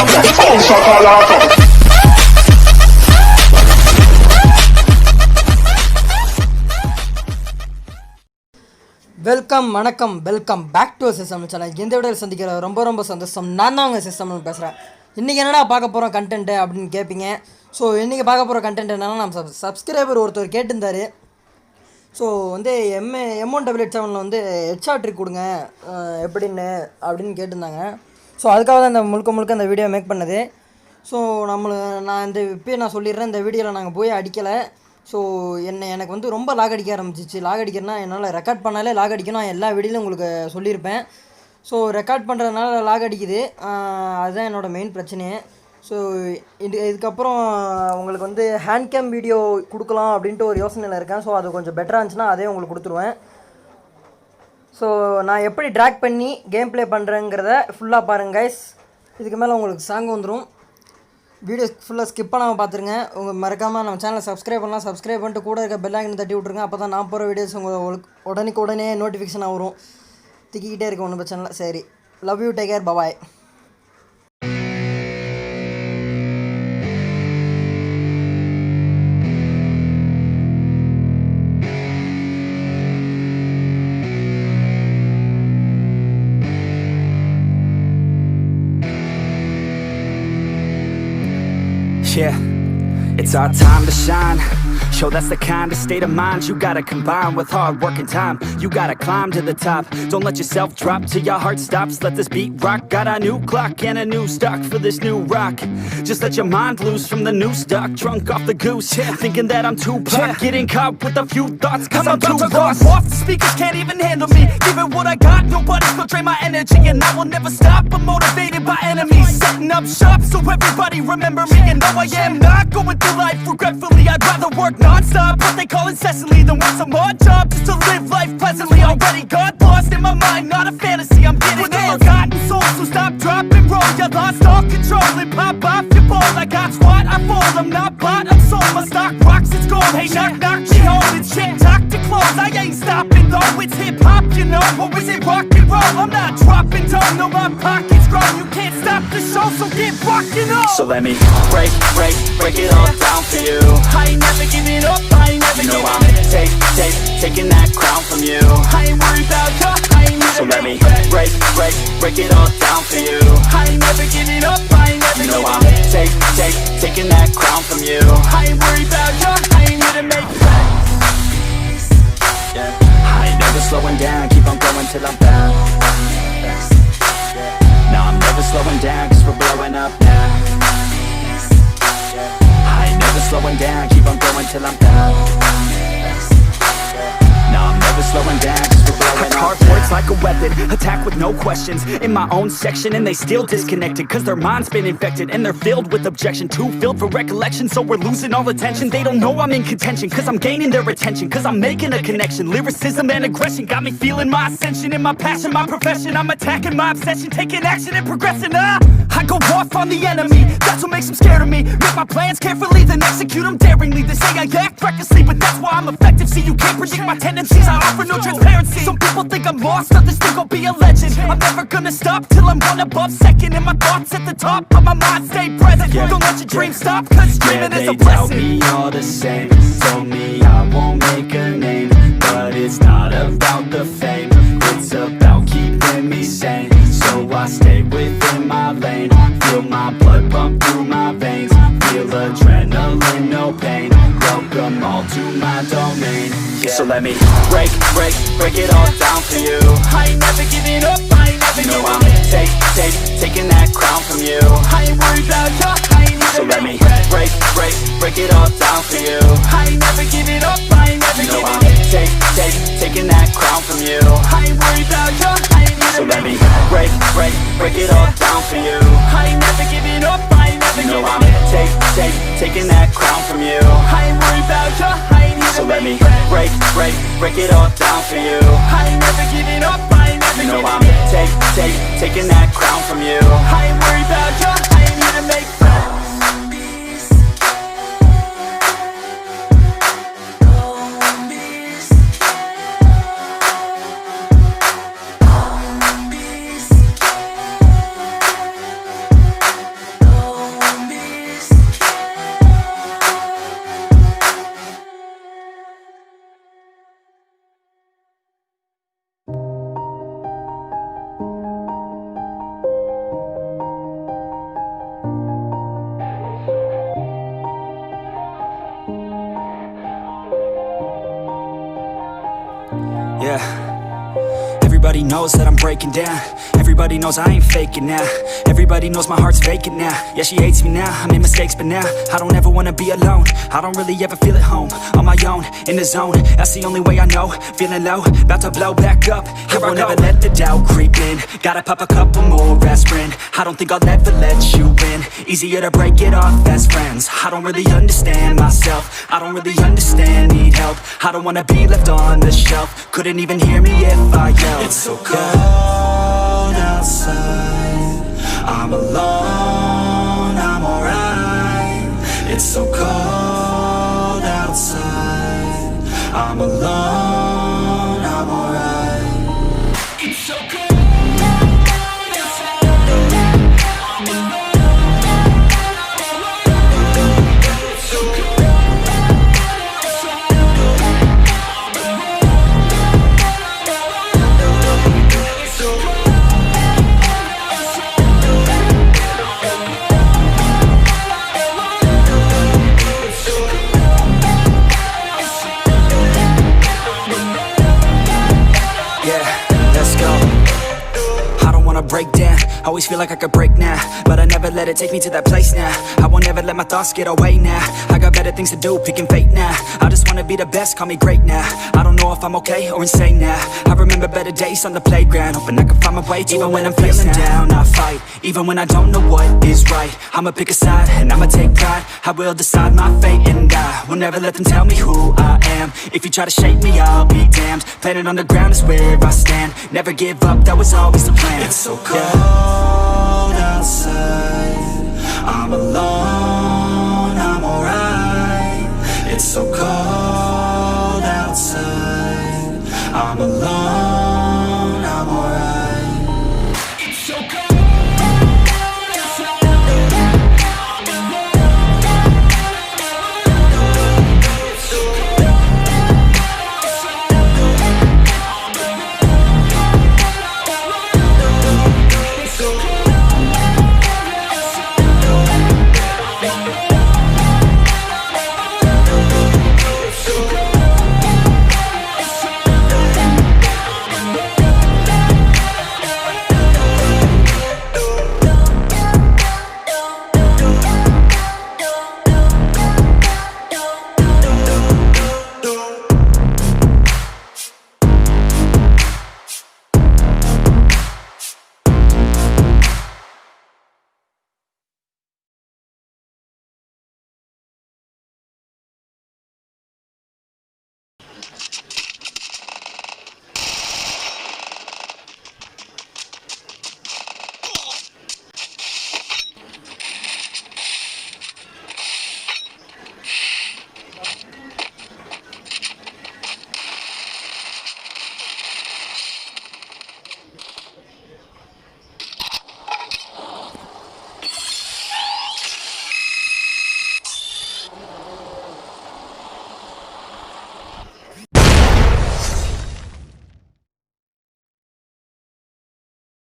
Welcome வணக்கம் welcome back to system channel. இந்த வீடியோவில் சந்திக்கிற ரொம்ப சந்தோஷம். நான் தான் உங்கள் சிஸ்டம்னு பேசுகிறேன். இன்றைக்கி என்னடா பார்க்க போகிறோம் கண்டென்ட்டு அப்படின்னு கேட்பீங்க. ஸோ இன்றைக்கி பார்க்க போகிற கண்டென்ட் என்னன்னா, நம்ம சப்ஸ்கிரைபர் ஒருத்தர் கேட்டிருந்தார். ஸோ வந்து M1W7 வந்து ஹெட்ஷாட் ட்ரிக் கொடுங்க அப்படின்னு கேட்டிருந்தாங்க. ஸோ அதுக்காக தான் இந்த முழுக்க இந்த வீடியோ மேக் பண்ணது. ஸோ நான் இப்போயே சொல்லிடுறேன், இந்த வீடியோவில் நாங்கள் போய் அடிக்கலை. ஸோ எனக்கு வந்து ரொம்ப லாக் அடிக்க ஆரம்பிச்சிச்சு. லாக் அடிக்கிறனா என்னால் ரெக்கார்ட் பண்ணாலே லாக் அடிக்கணும். நான் எல்லா வீடியோலையும் உங்களுக்கு சொல்லியிருப்பேன். ஸோ ரெக்கார்ட் பண்ணுறதுனால லாக் அடிக்குது. அதுதான் என்னோடய மெயின் பிரச்சனையே. ஸோ இதுக்கப்புறம் உங்களுக்கு வந்து ஹேண்ட் கேம் வீடியோ கொடுக்கலாம் அப்படின்ட்டு ஒரு யோசனையில் இருக்கேன். ஸோ அது கொஞ்சம் பெட்டராக இருந்துச்சுன்னா அதே உங்களுக்கு கொடுத்துருவேன். ஸோ நான் எப்படி ட்ராக் பண்ணி கேம் ப்ளே பண்ணுறேங்கிறத ஃபுல்லாக பாருங்கள் கைஸ். இதுக்கு மேலே உங்களுக்கு சாங் வந்துடும். வீடியோ ஃபுல்லாக ஸ்கிப் பண்ணாமல் பார்த்துருங்க. மறக்காமல் நம்ம சேனலை சப்ஸ்கிரைப் பண்ணலாம். சப்ஸ்கிரைப் பண்ணிட்டு கூட இருக்க பெல் ஐக்கனை தட்டி விட்ருங்க. அப்போ தான் நான் போகிற வீடியோஸ் உங்களுக்கு உடனே நோட்டிஃபிகேஷனாக வரும். திக்கிக்கிட்டே இருக்க ஒன்றும் பிரச்சனை இல்லை. சரி, love you, take care, bye bye. Yeah, it's our time to shine. Show that's the kind of state of mind you gotta combine with hard work and time. You gotta climb to the top. Don't let yourself drop till your heart stops. Let this beat rock. Got a new clock and a new stock for this new rock. Just let your mind loose from the new stock. Drunk off the goose, thinking that I'm too pop. Getting caught with a few thoughts cause I'm too lost. Off the speakers can't even handle me. Giving what I got, nobody's gonna drain my energy. And I will never stop, I'm motivated by enemies. Setting up shop so everybody remember me. And though I am not going through life regretfully, I'd rather work non-stop, what they call incessantly, then want some more job just to live life pleasantly. Already got lost in my mind, not a fantasy, I'm getting with a forgotten soul. So stop, drop and roll, you lost all control and pop off your ball. I got squat, I fold, I'm not bought, I'm sold. My stock rocks, it's gold. Hey, knock, she home, it's shit, talk to close. I ain't stopping though, it's hip-hop, you know. Or is it rock and roll? I'm not dropping down, no, my pocket's grown. You can't stop the show, so get rockin' on. So let me break it all down for you. I ain't never giving up, I ain't never giving up. Taking that crown from you. I ain't worried about you, I ain't never. So let me break it all down for you. I ain't never giving up, I ain't never giving up. Taking that crown from you. I ain't worried about you, I ain't here to make friends. Yeah. I ain't never slowing down, keep on going till I'm down. No, I'm never slowing down cause we're blowing up now. I ain't never slowing down, keep on going till I'm down. No, I'm never slowing down cause we're blowing up. Carve words like a weapon, attack with no questions. In my own section and they still disconnected cause their mind's been infected and they're filled with objection. Too filled for recollection so we're losing all attention. They don't know I'm in contention cause I'm gaining their attention. Cause I'm making a connection. Lyricism and aggression got me feeling my ascension. In my passion, my profession, I'm attacking my obsession. Taking action and progressing. I go off on the enemy, that's what makes them scared of me. Make my plans carefully, then execute them daringly. They say I act recklessly, but that's why I'm effective. See, you can't predict my tendencies, I offer no transparency. Some people think I'm lost, others think I'll be a legend. I'm never gonna stop till I'm one above second. And my thoughts at the top, but my mind stay present. Don't let your dreams stop, cause dreaming is a blessing. They tell me all the same, told me I won't make a name. But it's not about the fame, it's about keeping me sane. So I stay within my lane, feel my blood pump through my veins. Feel adrenaline, no pain, welcome all to my domain. Yeah. So let me break it all down for you. I ain't never giving up, I ain't never giving up. Taking that crown from you. I ain't worried about you, I ain't never. So let me break it all down for you. I ain't never giving up, I ain't never giving up. Taking that crown from you. I ain't worried about you, I ain't never. So let me break it all down for you. I ain't never giving up, I ain't never giving up. Taking that crown from you. I ain't worried about you, I ain't here to. So let me break it all down for you. I ain't never giving up, I ain't never giving up. Taking that crown from you. I ain't worried about you, I ain't here to make friends. knows that I'm breaking down. Everybody knows I ain't faking now. Everybody knows my heart's vacant now. Yeah, she hates me now, I made mistakes but now I don't ever wanna be alone. I don't really ever feel at home. On my own, in the zone, that's the only way I know. Feeling low, about to blow back up. Here I won't ever let the doubt creep in. Gotta pop a couple more aspirin. I don't think I'll ever let you in. Easier to break it off best friends. I don't really understand myself. I don't really understand, need help. I don't wanna be left on the shelf. Couldn't even hear me if I yelled. It's so cold outside, I'm alone, I'm alright. It's so cold outside, I'm alone, I'm alright. It's so cold. Break down, always feel like I could break now, but I never let it take me to that place now. I won't ever let my thoughts get away now. I got better things to do, picking fate now. I just wanna be the best, call me great now. I don't know if I'm okay or insane now. I remember better days on the playground, hoping I can find my way. Even when I'm feeling down, I fight. Even when I don't know what is right, I'ma pick a side and I'ma take pride. I will decide my fate and I will never let them tell me who I am. If you try to shake me, I'll be damned. Planet on the ground is where I stand. Never give up, that was always the plan. It's so cold outside,